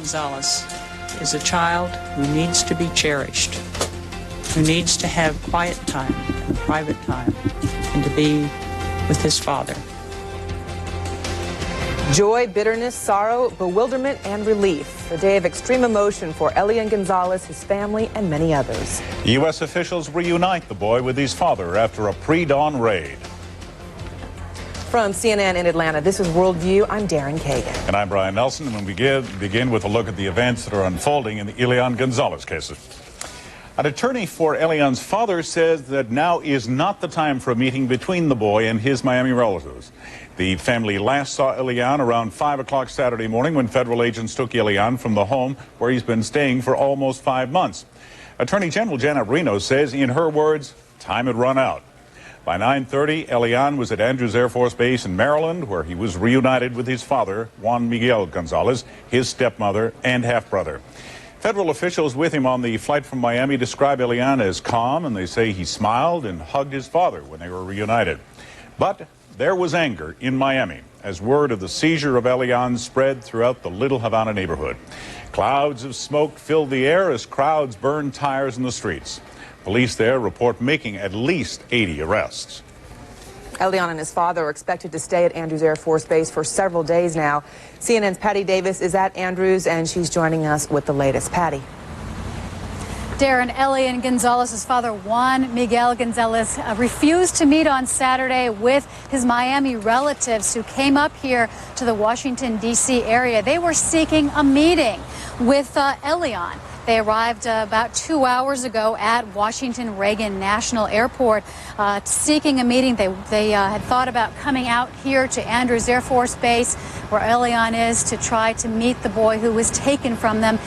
Gonzalez is a child who needs to be cherished, who needs to have quiet time and private time, and to be with his father. Joy, bitterness, sorrow, bewilderment, and relief. A day of extreme emotion for Elian Gonzalez, his family, and many others. U.S. officials reunite the boy with his father after a pre-dawn raid. From CNN in Atlanta, this is WorldView. I'm Darren Kagan. And I'm Brian Nelson, and we begin with a look at the events that are unfolding in the Elian Gonzalez cases. An attorney for Elian's father says that now is not the time for a meeting between the boy and his Miami relatives. The family last saw Elian around 5 o'clock Saturday morning when federal agents took Elian from the home where he's been staying for almost 5 months. Attorney General Janet Reno says, in her words, time had run out. By 9:30, Elian was at Andrews Air Force Base in Maryland, where he was reunited with his father, Juan Miguel Gonzalez, his stepmother, and half-brother. Federal officials with him on the flight from Miami describe Elian as calm, and they say he smiled and hugged his father when they were reunited. But there was anger in Miami as word of the seizure of Elian spread throughout the Little Havana neighborhood. Clouds of smoke filled the air as crowds burned tires in the streets. Police there report making at least 80 arrests. Elian and his father are expected to stay at Andrews Air Force Base for several days now. CNN's Patty Davis is at Andrews, and she's joining us with the latest. Patty. Darren, Elian Gonzalez's father, Juan Miguel Gonzalez, refused to meet on Saturday with his Miami relatives who came up here to the Washington, D.C. area. They were seeking a meeting with Elian. They arrived about 2 hours ago at Washington Reagan National Airport seeking a meeting. They had thought about coming out here to Andrews Air Force Base, where Elian is, to try to meet the boy who was taken from them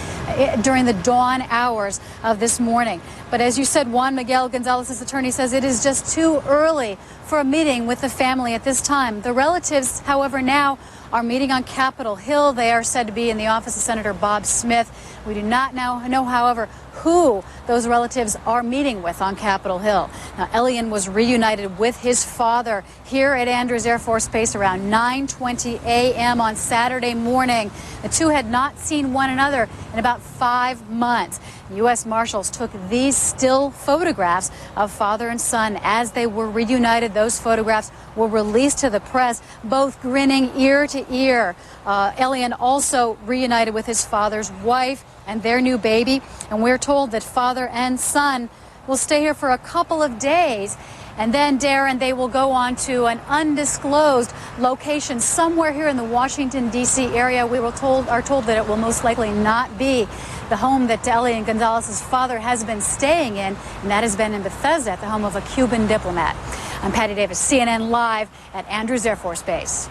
during the dawn hours of this morning. But as you said, Juan Miguel Gonzalez's attorney says it is just too early for a meeting with the family at this time. The relatives, however, now are meeting on Capitol Hill. They are said to be in the office of Senator Bob Smith. We do not know, however, who those relatives are meeting with on Capitol Hill. Now, Elian was reunited with his father here at Andrews Air Force Base around 9:20 a.m. on Saturday morning. The two had not seen one another in about 5 months. U.S. Marshals took these still photographs of father and son as they were reunited. Those photographs were released to the press, both grinning ear to ear. Elian also reunited with his father's wife and their new baby. And we're told that father and son will stay here for a couple of days. And then, Darren, they will go on to an undisclosed location somewhere here in the Washington, D.C. area. We are told that it will most likely not be the home that Elian Gonzalez's father has been staying in, and that has been in Bethesda, at the home of a Cuban diplomat. I'm Patty Davis, CNN Live at Andrews Air Force Base.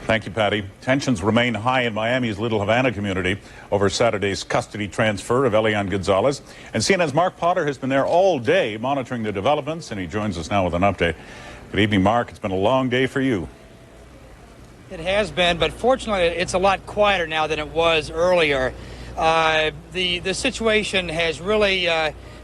Thank you, Patty. Tensions remain high in Miami's Little Havana community over Saturday's custody transfer of Elian Gonzalez. And CNN's Mark Potter has been there all day monitoring the developments, and he joins us now with an update. Good evening, Mark. It's been a long day for you. It has been, but fortunately it's a lot quieter now than it was earlier. The situation has really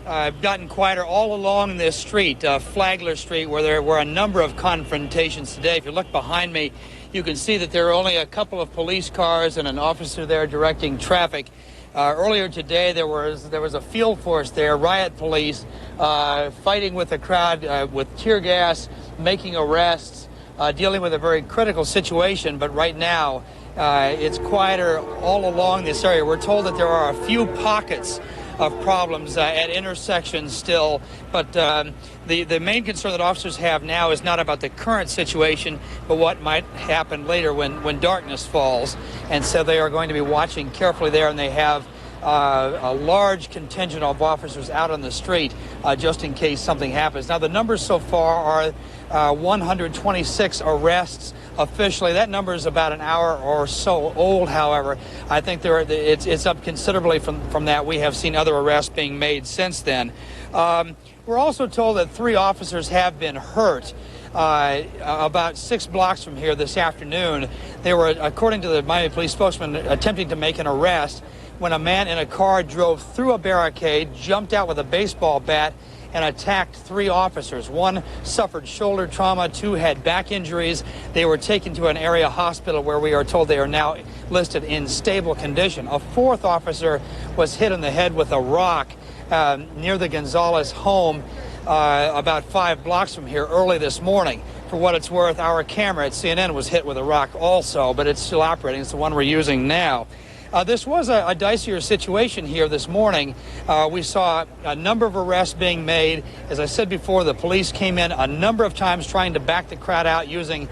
gotten quieter all along this street, Flagler Street, where there were a number of confrontations today. If you look behind me, you can see that there are only a couple of police cars and an officer there directing traffic. Earlier today, there was a field force there, riot police, fighting with the crowd with tear gas, making arrests, dealing with a very critical situation. But right now, it's quieter all along this area. We're told that there are a few pockets of problems at intersections still, but the main concern that officers have now is not about the current situation, but what might happen later when darkness falls. And so they are going to be watching carefully there, and they have a large contingent of officers out on the street just in case something happens. Now, the numbers so far are 126 arrests. Officially, that number is about an hour or so old, however. I think it's up considerably from that. We have seen other arrests being made since then. We're also told that 3 officers have been hurt about 6 blocks from here this afternoon. They were, according to the Miami police spokesman, attempting to make an arrest when a man in a car drove through a barricade, jumped out with a baseball bat, and attacked 3 officers. 1 suffered shoulder trauma, 2 had back injuries. They were taken to an area hospital where we are told they are now listed in stable condition. A 4th officer was hit in the head with a rock near the Gonzalez home about 5 blocks from here early this morning. For what it's worth, our camera at CNN was hit with a rock also, but it's still operating. It's the one we're using now. This was a dicier situation here this morning. We saw a number of arrests being made. As I said before, the police came in a number of times trying to back the crowd out using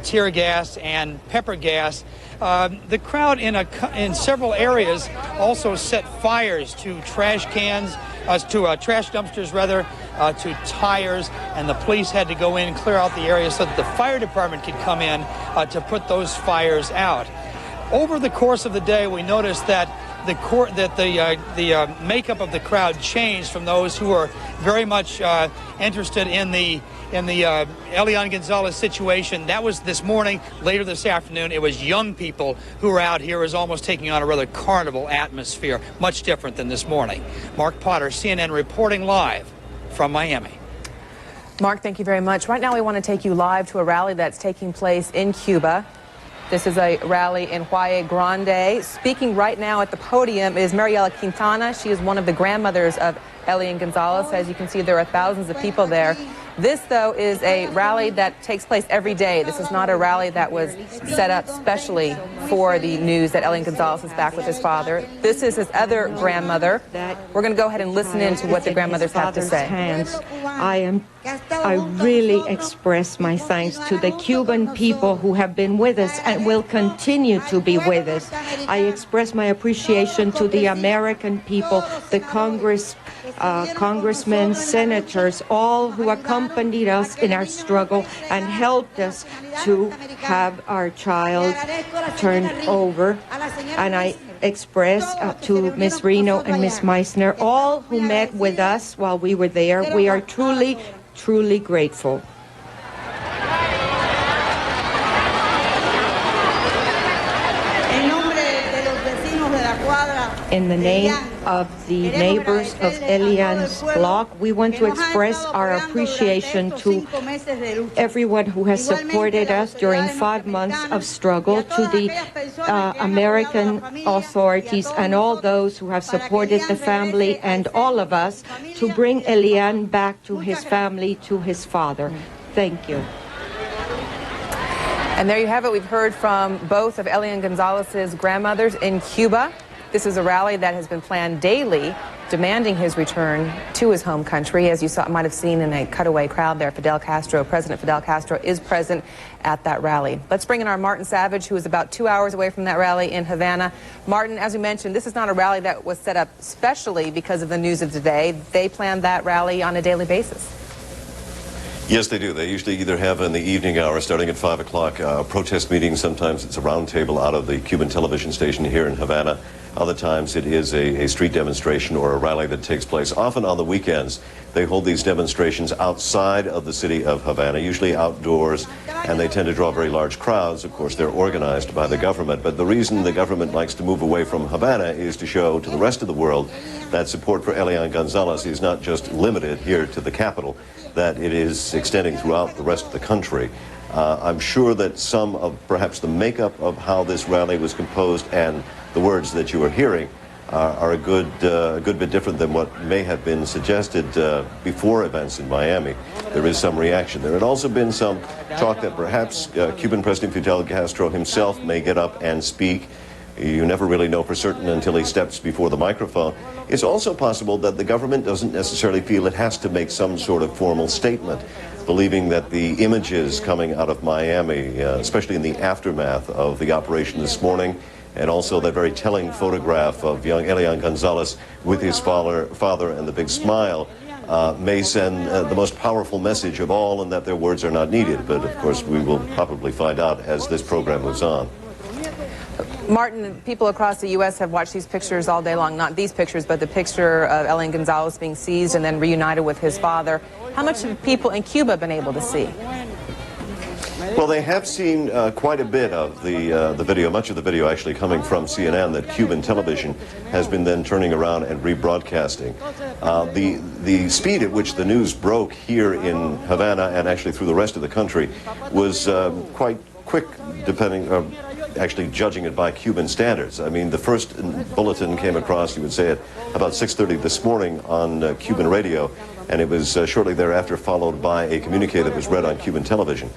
tear gas and pepper gas. The crowd in several areas also set fires to trash cans, trash dumpsters rather, to tires, and the police had to go in and clear out the area so that the fire department could come in to put those fires out. Over the course of the day, we noticed that the makeup of the crowd changed from those who were very much interested in the Elian Gonzalez situation. That was this morning. Later this afternoon, it was young people who were out here. It was almost taking on a rather carnival atmosphere, much different than this morning. Mark Potter, CNN, reporting live from Miami. Mark, thank you very much. Right now, we want to take you live to a rally that's taking place in Cuba. This is a rally in Valle Grande. Speaking right now at the podium is Mariela Quintana. She is one of the grandmothers of Elian Gonzalez. As you can see, there are thousands of people there. This, though, is a rally that takes place every day. This is not a rally that was set up specially for the news that Elian Gonzalez is back with his father. This is his other grandmother. We're going to go ahead and listen in to what the grandmothers have to say. I really express my thanks to the Cuban people who have been with us and will continue to be with us. I express my appreciation to the American people, the congressmen, senators, all who accompanied us in our struggle and helped us to have our child turned over. And I express to Ms. Reno and Ms. Meissner, all who met with us while we were there. We are truly, truly grateful. In the name of the neighbors of Elian's block, we want to express our appreciation to everyone who has supported us during 5 months of struggle, to the American authorities and all those who have supported the family and all of us to bring Elian back to his family, to his father. Thank you. And there you have it. We've heard from both of Elian Gonzalez's grandmothers in Cuba. This is a rally that has been planned daily, demanding his return to his home country. As you might have seen in a cutaway crowd there, President Fidel Castro is present at that rally. Let's bring in our Martin Savage, who is about 2 hours away from that rally in Havana. Martin, as we mentioned, this is not a rally that was set up specially because of the news of today. They plan that rally on a daily basis. Yes, they do. They usually either have in the evening hour, starting at 5 o'clock, a protest meeting. Sometimes it's a roundtable out of the Cuban television station here in Havana. Other times it is a street demonstration or a rally that takes place. Often on the weekends, they hold these demonstrations outside of the city of Havana, usually outdoors, and they tend to draw very large crowds. Of course, they're organized by the government. But the reason the government likes to move away from Havana is to show to the rest of the world that support for Elian Gonzalez is not just limited here to the capital, that it is extending throughout the rest of the country. I'm sure that some of perhaps the makeup of how this rally was composed and the words that you are hearing are a good bit different than what may have been suggested before events in Miami. There is some reaction. There had also been some talk that perhaps Cuban President Fidel Castro himself may get up and speak. You never really know for certain until he steps before the microphone. It's also possible that the government doesn't necessarily feel it has to make some sort of formal statement, believing that the images coming out of Miami, especially in the aftermath of the operation this morning, and also that very telling photograph of young Elian Gonzalez with his father and the big smile, may send the most powerful message of all, and that their words are not needed. But of course, we will probably find out as this program moves on. Martin, people across the U.S. have watched these pictures all day long. Not these pictures, but the picture of Elian Gonzalez being seized and then reunited with his father. How much have people in Cuba been able to see? Well, they have seen quite a bit of the video, much of the video actually coming from CNN that Cuban television has been then turning around and rebroadcasting. The speed at which the news broke here in Havana and actually through the rest of the country was quite quick, actually judging it by Cuban standards. I mean, the first bulletin came across, you would say, at about 6:30 this morning on Cuban radio, and it was shortly thereafter followed by a communique that was read on Cuban television.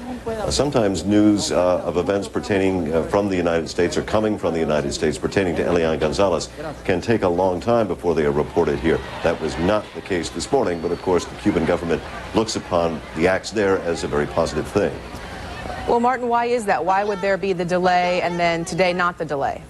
Sometimes news of events pertaining from the United States or coming from the United States pertaining to Elian Gonzalez can take a long time before they are reported here. That was not the case this morning, but of course the Cuban government looks upon the acts there as a very positive thing. Well, Martin, why is that? Why would there be the delay and then today not the delay?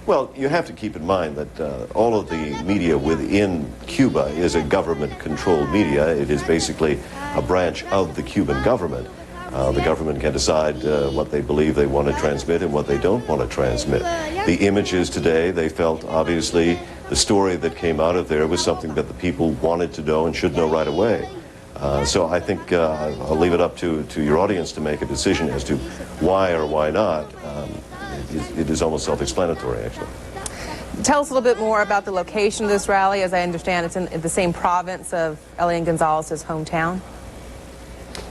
Well, you have to keep in mind that all of the media within Cuba is a government-controlled media. It is basically a branch of the Cuban government. The government can decide what they believe they want to transmit and what they don't want to transmit. The images today, they felt obviously the story that came out of there was something that the people wanted to know and should know right away. So I think I'll leave it up to your audience to make a decision as to why or why not. It is almost self-explanatory, actually. Tell us a little bit more about the location of this rally. As I understand, it's in the same province of Elian Gonzalez's hometown.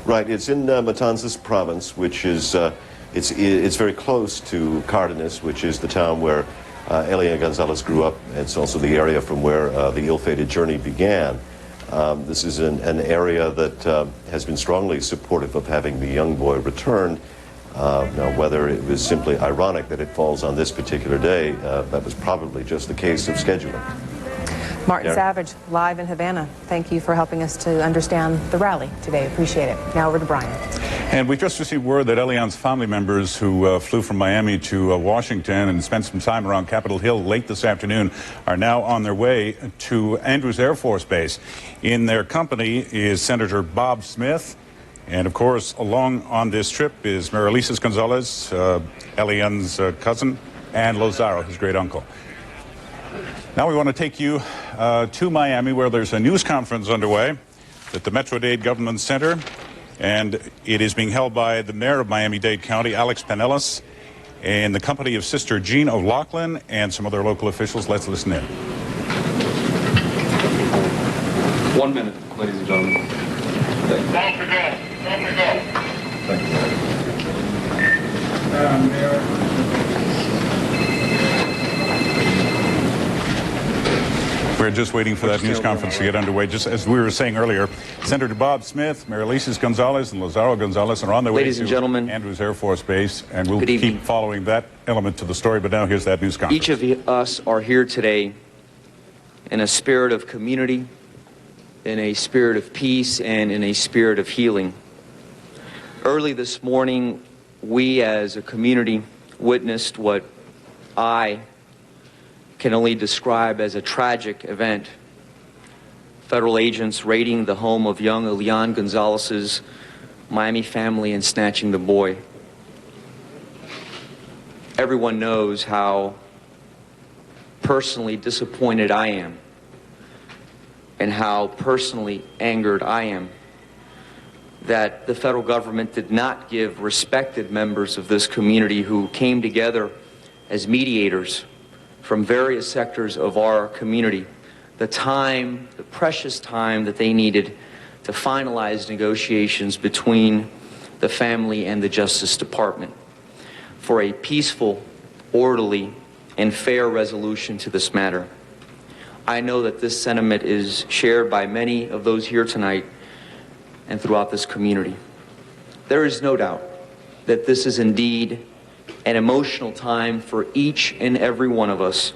Right, it's in Matanzas province, which is it's very close to Cardenas, which is the town where Elian Gonzalez grew up. It's also the area from where the ill-fated journey began. This is an area that has been strongly supportive of having the young boy returned. Now, whether it was simply ironic that it falls on this particular day, that was probably just the case of scheduling. Martin Savage, live in Havana. Thank you for helping us to understand the rally today. Appreciate it. Now over to Brian. And we just received word that Elian's family members who flew from Miami to Washington and spent some time around Capitol Hill late this afternoon are now on their way to Andrews Air Force Base. In their company is Senator Bob Smith. And of course, along on this trip is Marielises Gonzalez, Elian's cousin, and Lozaro, his great uncle. Now we want to take you to Miami, where there's a news conference underway at the Metro-Dade Government Center, and it is being held by the mayor of Miami-Dade County, Alex Pinellas, in the company of Sister Jean O'Loughlin and some other local officials. Let's listen in. 1 minute, ladies and gentlemen. Thank you. Thank you. We're just waiting for that news conference to get underway. Just as we were saying earlier, Senator Bob Smith, Marielises Gonzalez, and Lozaro Gonzalez are on their way to Andrews Air Force Base, and we'll keep following that element to the story. But now here's that news conference. Each of us are here today in a spirit of community, in a spirit of peace, and in a spirit of healing. Early this morning, we as a community witnessed what I can only describe as a tragic event. Federal agents raiding the home of young Elian Gonzalez's Miami family and snatching the boy. Everyone knows how personally disappointed I am and how personally angered I am that the federal government did not give respected members of this community who came together as mediators from various sectors of our community the time, the precious time that they needed to finalize negotiations between the family and the Justice Department for a peaceful, orderly, and fair resolution to this matter. I know that this sentiment is shared by many of those here tonight and throughout this community. There is no doubt that this is indeed an emotional time for each and every one of us,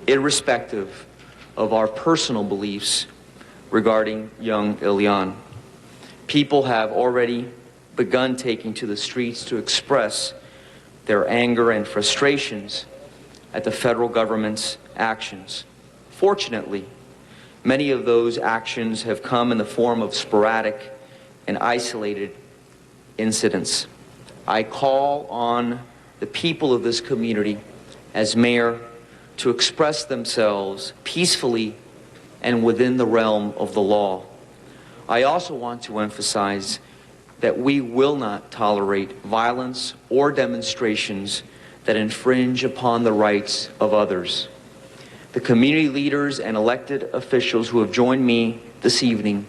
irrespective of our personal beliefs regarding young Elian. People have already begun taking to the streets to express their anger and frustrations at the federal government's actions. Fortunately, many of those actions have come in the form of sporadic and isolated incidents. I call on the people of this community as mayor to express themselves peacefully and within the realm of the law. I also want to emphasize that we will not tolerate violence or demonstrations that infringe upon the rights of others. The community leaders and elected officials who have joined me this evening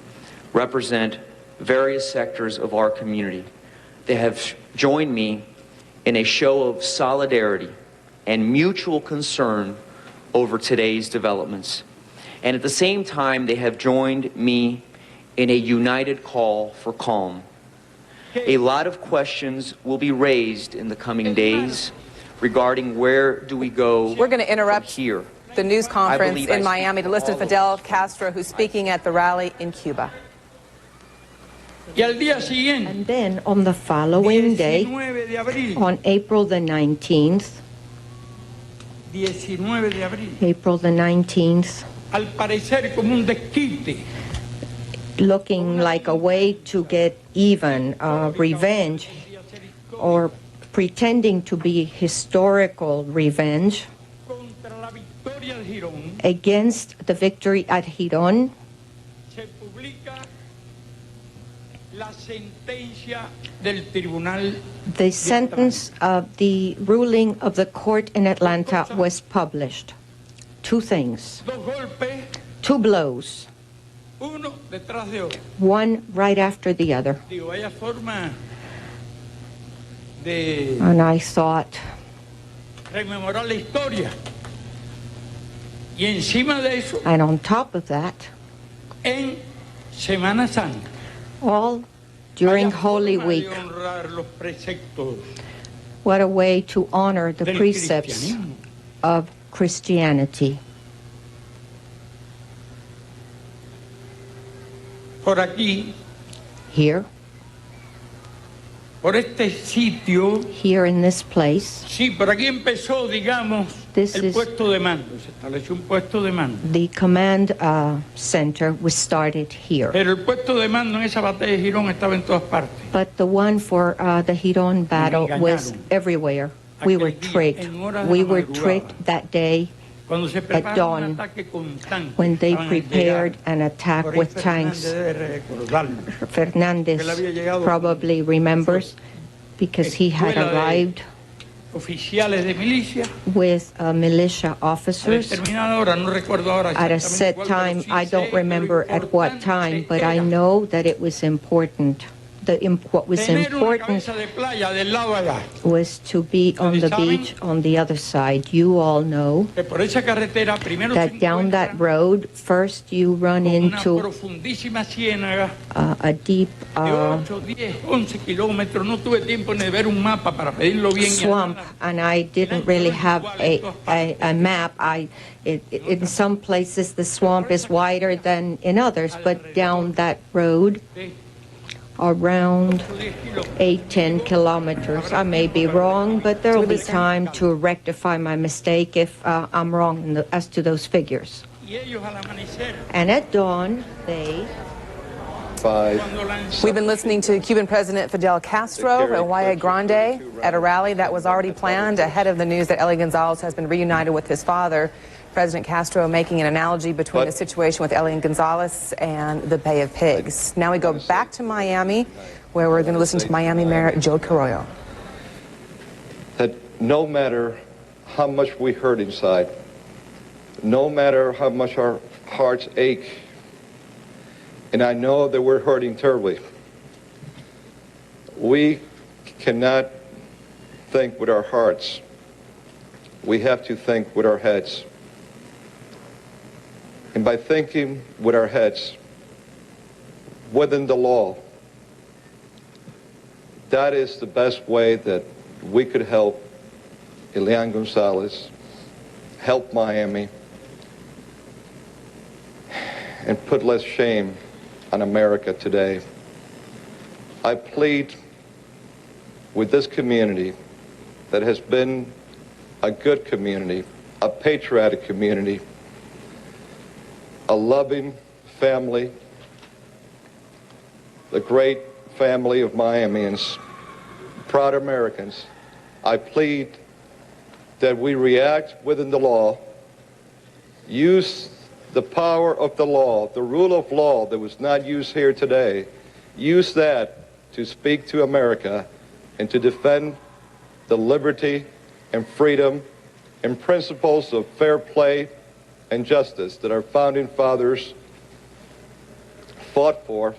represent various sectors of our community. They have joined me in a show of solidarity and mutual concern over today's developments. And at the same time, they have joined me in a united call for calm. A lot of questions will be raised in the coming days regarding where do we go. We're going to interrupt here. The news conference in Miami to listen to Fidel Castro, who's speaking at the rally in Cuba. And then on the following day, on April the 19th, looking like a way to get even, revenge, or pretending to be historical revenge against the victory at Girón, the sentence of the ruling of the court in Atlanta was published. Two things, two blows, one right after the other. And I thought, and on top of that, all during Holy Week, what a way to honor the precepts of Christianity. Here, here in this place, this is the command center was started here. But the one for the Girón battle was everywhere. We were tricked. We were tricked that day at dawn when they prepared an attack with tanks. Fernandez probably remembers because he had arrived with militia officers at a set time. I don't remember at what time, but I know that it was important. What was important was to be on the beach on the other side. You all know that down that road, first you run into a deep swamp, and I didn't really have a map. In some places the swamp is wider than in others, but down that road, around 8-10 kilometers. I may be wrong, but there will be time to rectify my mistake if I'm wrong as to those figures. And at dawn, We've been listening to Cuban President Fidel Castro in Valle Grande at a rally that was already planned ahead of the news that Elian Gonzalez has been reunited with his father. President Castro making an analogy between the situation with Elian Gonzalez and the Bay of Pigs. Now we go back to Miami, where we're going to listen to Miami Mayor Joe Carollo. That no matter how much we hurt inside, no matter how much our hearts ache, and I know that we're hurting terribly, we cannot think with our hearts. We have to think with our heads. And by thinking with our heads, within the law, that is the best way that we could help Elian Gonzalez, help Miami, and put less shame on America today. I plead with this community that has been a good community, a patriotic community, a loving family, the great family of Miamians, proud Americans. I plead that we react within the law, use the power of the law, the rule of law that was not used here today, use that to speak to America and to defend the liberty and freedom and principles of fair play and justice that our founding fathers fought for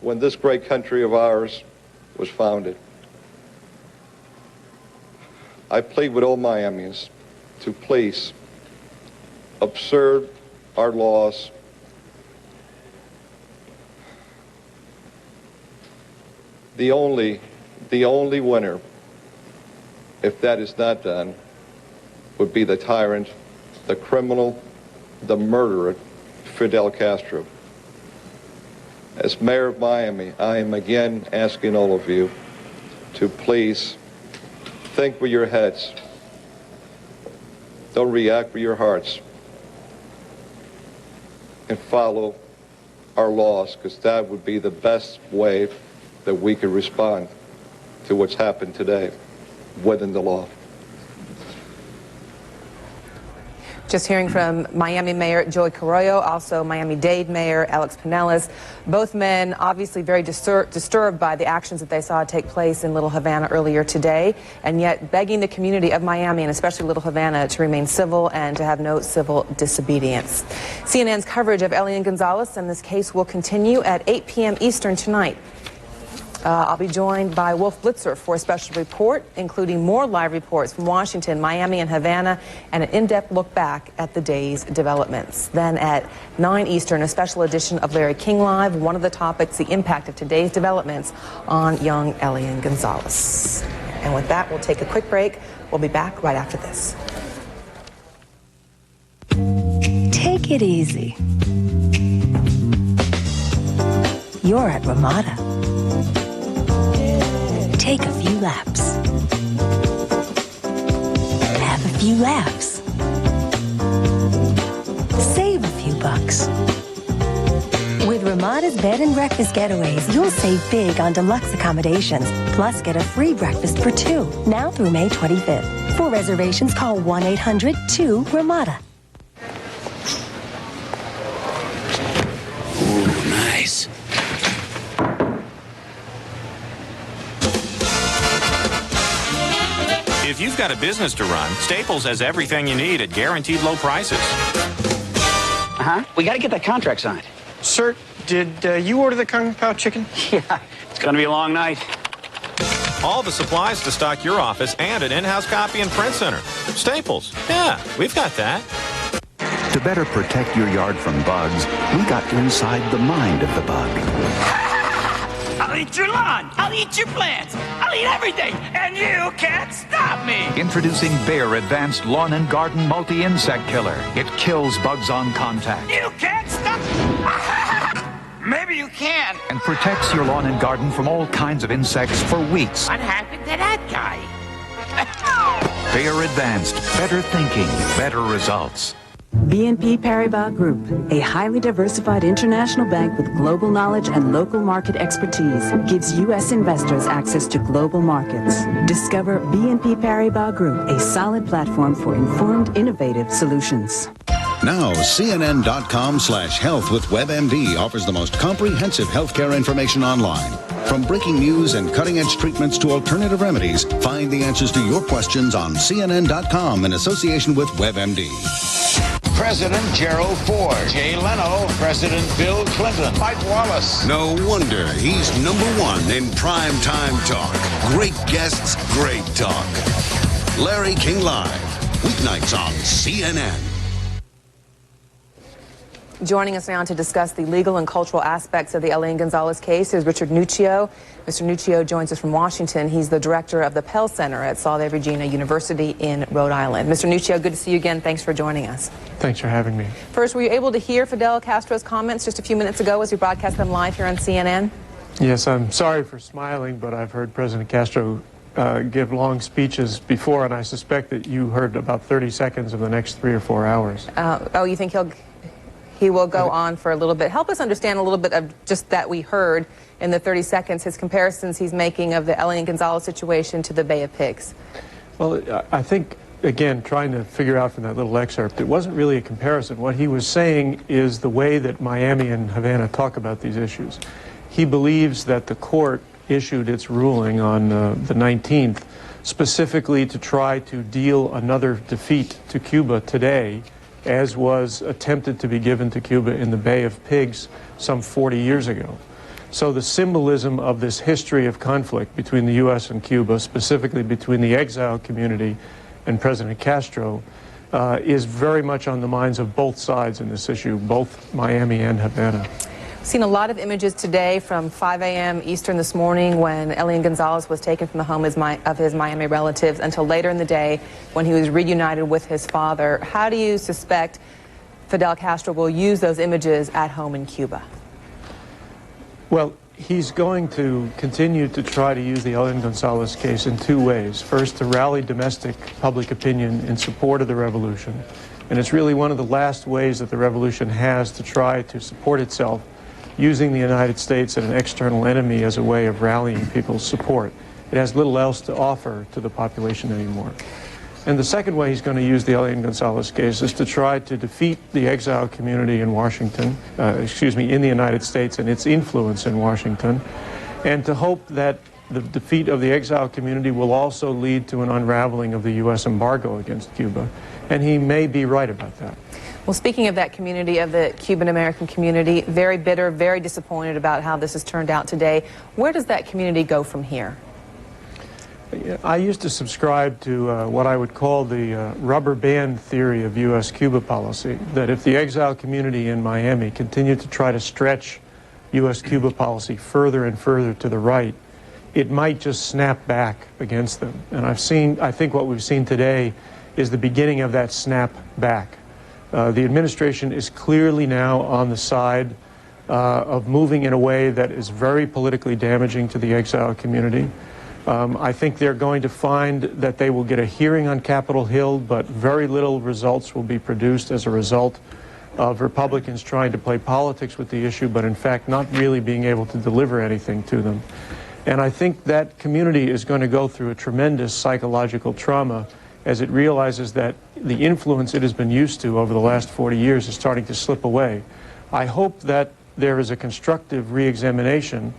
when this great country of ours was founded. I plead with all Miamians to please observe our laws. The only winner, if that is not done, would be the tyrant, the criminal, the murderer, Fidel Castro. As mayor of Miami, I am again asking all of you to please think with your heads. Don't react with your hearts. And follow our laws, because that would be the best way that we could respond to what's happened today within the law. Just hearing from Miami Mayor Joey Carollo, also Miami-Dade Mayor Alex Pinellas. Both men obviously very disturbed by the actions that they saw take place in Little Havana earlier today, and yet begging the community of Miami, and especially Little Havana, to remain civil and to have no civil disobedience. CNN's coverage of Elian Gonzalez and this case will continue at 8 p.m. Eastern tonight. I'll be joined by Wolf Blitzer for a special report, including more live reports from Washington, Miami, and Havana, and an in-depth look back at the day's developments. Then at 9 Eastern, a special edition of Larry King Live. One of the topics, the impact of today's developments on young Elian Gonzalez. And with that, we'll take a quick break. We'll be back right after this. Take it easy. You're at Ramada. Take a few laps. Have a few laughs. Save a few bucks. With Ramada's bed and breakfast getaways, you'll save big on deluxe accommodations, plus get a free breakfast for two, now through May 25th. For reservations, call 1-800-2-RAMADA. Ooh, nice. If you've got a business to run, Staples has everything you need at guaranteed low prices. We got to get that contract signed. Sir, did you order the Kung Pao chicken? Yeah, it's going to be a long night. All the supplies to stock your office and an in-house copy and print center. Staples. Yeah, we've got that. To better protect your yard from bugs, we got inside the mind of the bug. I'll eat your lawn. I'll eat your plants. I'll eat everything. And you can't stop me. Introducing Bayer Advanced Lawn and Garden Multi-Insect Killer. It kills bugs on contact. You can't stop. Maybe you can. And protects your lawn and garden from all kinds of insects for weeks. What happened to that guy? Bayer Advanced. Better thinking. Better results. BNP Paribas Group, a highly diversified international bank with global knowledge and local market expertise, gives U.S. investors access to global markets. Discover BNP Paribas Group, a solid platform for informed, innovative solutions. Now, CNN.com/health with WebMD offers the most comprehensive healthcare information online. From breaking news and cutting-edge treatments to alternative remedies, find the answers to your questions on CNN.com in association with WebMD. President Gerald Ford, Jay Leno, President Bill Clinton, Mike Wallace. No wonder he's #1 in primetime talk. Great guests, great talk. Larry King Live, weeknights on CNN. Joining us now to discuss the legal and cultural aspects of the Elian Gonzalez case is Richard Nuccio. Mr. Nuccio joins us from Washington. He's the director of the Pell Center at Salve Regina University in Rhode Island. Mr. Nuccio, good to see you again. Thanks for joining us. Thanks for having me. First, were you able to hear Fidel Castro's comments just a few minutes ago as we broadcast them live here on CNN? Yes, I'm sorry for smiling, but I've heard President Castro give long speeches before, and I suspect that you heard about 30 seconds of the next 3 or 4 hours. Oh, you think he will go on for a little bit? Help us understand a little bit of just that we heard in the 30 seconds, his comparisons he's making of the Elian Gonzalez situation to the Bay of Pigs. Well, I think, again, trying to figure out from that little excerpt, it wasn't really a comparison. What he was saying is the way that Miami and Havana talk about these issues. he believes that the court issued its ruling on the 19th specifically to try to deal another defeat to Cuba today, as was attempted to be given to Cuba in the Bay of Pigs some 40 years ago. So the symbolism of this history of conflict between the U.S. and Cuba, specifically between the exile community and President Castro, is very much on the minds of both sides in this issue, both Miami and Havana. Seen a lot of images today from 5 a.m. Eastern this morning when Elian Gonzalez was taken from the home of his Miami relatives until later in the day when he was reunited with his father. How do you suspect Fidel Castro will use those images at home in Cuba? Well, he's going to continue to try to use the Elian Gonzalez case in two ways. First, to rally domestic public opinion in support of the revolution. And it's really one of the last ways that the revolution has to try to support itself, using the United States as an external enemy as a way of rallying people's support. It has little else to offer to the population anymore. And the second way he's going to use the Elian Gonzalez case is to try to defeat the exile community in Washington, in the United States and its influence in Washington, and to hope that the defeat of the exile community will also lead to an unraveling of the U.S. embargo against Cuba. And he may be right about that. Well, speaking of that community, of the Cuban-American community, very bitter, very disappointed about how this has turned out today. Where does that community go from here? I used to subscribe to what I would call the rubber band theory of U.S.-Cuba policy, that if the exile community in Miami continued to try to stretch U.S.-Cuba policy further and further to the right, it might just snap back against them. And I think what we've seen today is the beginning of that snap back. The administration is clearly now on the side of moving in a way that is very politically damaging to the exile community. I think they're going to find that they will get a hearing on Capitol Hill, but very little results will be produced as a result of Republicans trying to play politics with the issue, but in fact not really being able to deliver anything to them. And I think that community is going to go through a tremendous psychological trauma as it realizes that the influence it has been used to over the last 40 years is starting to slip away. I hope that there is a constructive re-examination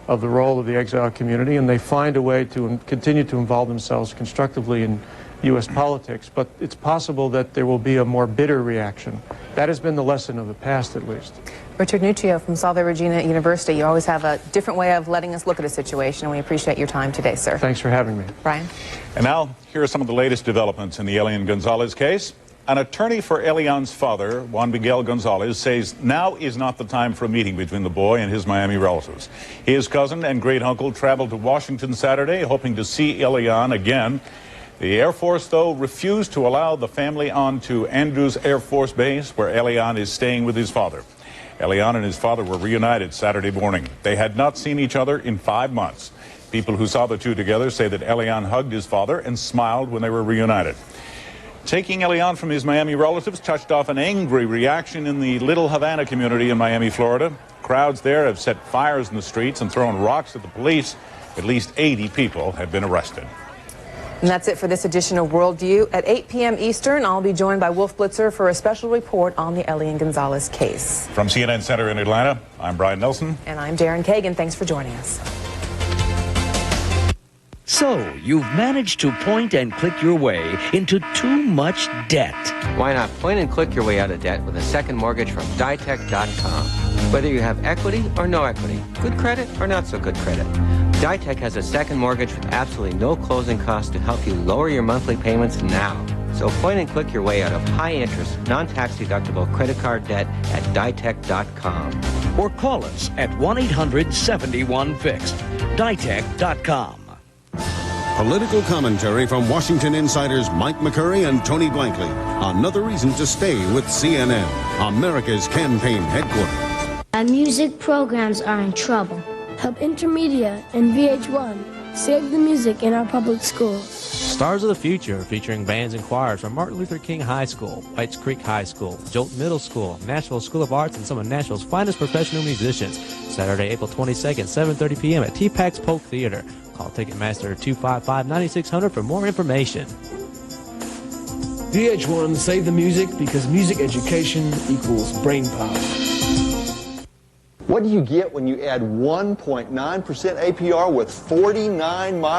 of the role of the exile community, and they find a way to continue to involve themselves constructively in U.S. politics, but it's possible that there will be a more bitter reaction. That has been the lesson of the past, at least. Richard Nuccio from Salve Regina University, you always have a different way of letting us look at a situation, and we appreciate your time today, sir. Thanks for having me. Brian? And now, here are some of the latest developments in the Elian Gonzalez case. An attorney for Elian's father, Juan Miguel Gonzalez, says now is not the time for a meeting between the boy and his Miami relatives. His cousin and great-uncle traveled to Washington Saturday, hoping to see Elian again. The Air Force, though, refused to allow the family on to Andrews Air Force Base, where Elian is staying with his father. Elian and his father were reunited Saturday morning. They had not seen each other in 5 months. People who saw the two together say that Elian hugged his father and smiled when they were reunited. Taking Elian from his Miami relatives touched off an angry reaction in the Little Havana community in Miami, Florida. Crowds there have set fires in the streets and thrown rocks at the police. At least 80 people have been arrested. And that's it for this edition of WorldView. At 8 p.m. Eastern, I'll be joined by Wolf Blitzer for a special report on the Elian Gonzalez case. From CNN Center in Atlanta, I'm Brian Nelson. And I'm Darren Kagan. Thanks for joining us. So, you've managed to point and click your way into too much debt. Why not point and click your way out of debt with a second mortgage from Ditech.com? Whether you have equity or no equity, good credit or not so good credit, Ditech has a second mortgage with absolutely no closing costs to help you lower your monthly payments now. So point and click your way out of high-interest, non-tax deductible credit card debt at Ditech.com. Or call us at 1-800-71-FIXED. Ditech.com. Political commentary from Washington insiders Mike McCurry and Tony Blankley. Another reason to stay with CNN, America's campaign headquarters. Our music programs are in trouble. Help Intermedia and VH1 save the music in our public schools. Stars of the Future, featuring bands and choirs from Martin Luther King High School, Whites Creek High School, Jolt Middle School, Nashville School of Arts, and some of Nashville's finest professional musicians. Saturday, April 22nd, 7:30 p.m. at T-Pax Polk Theater. Call Ticketmaster at 255-9600 for more information. VH1, save the music, because music education equals brain power. What do you get when you add 1.9% APR with 49 miles?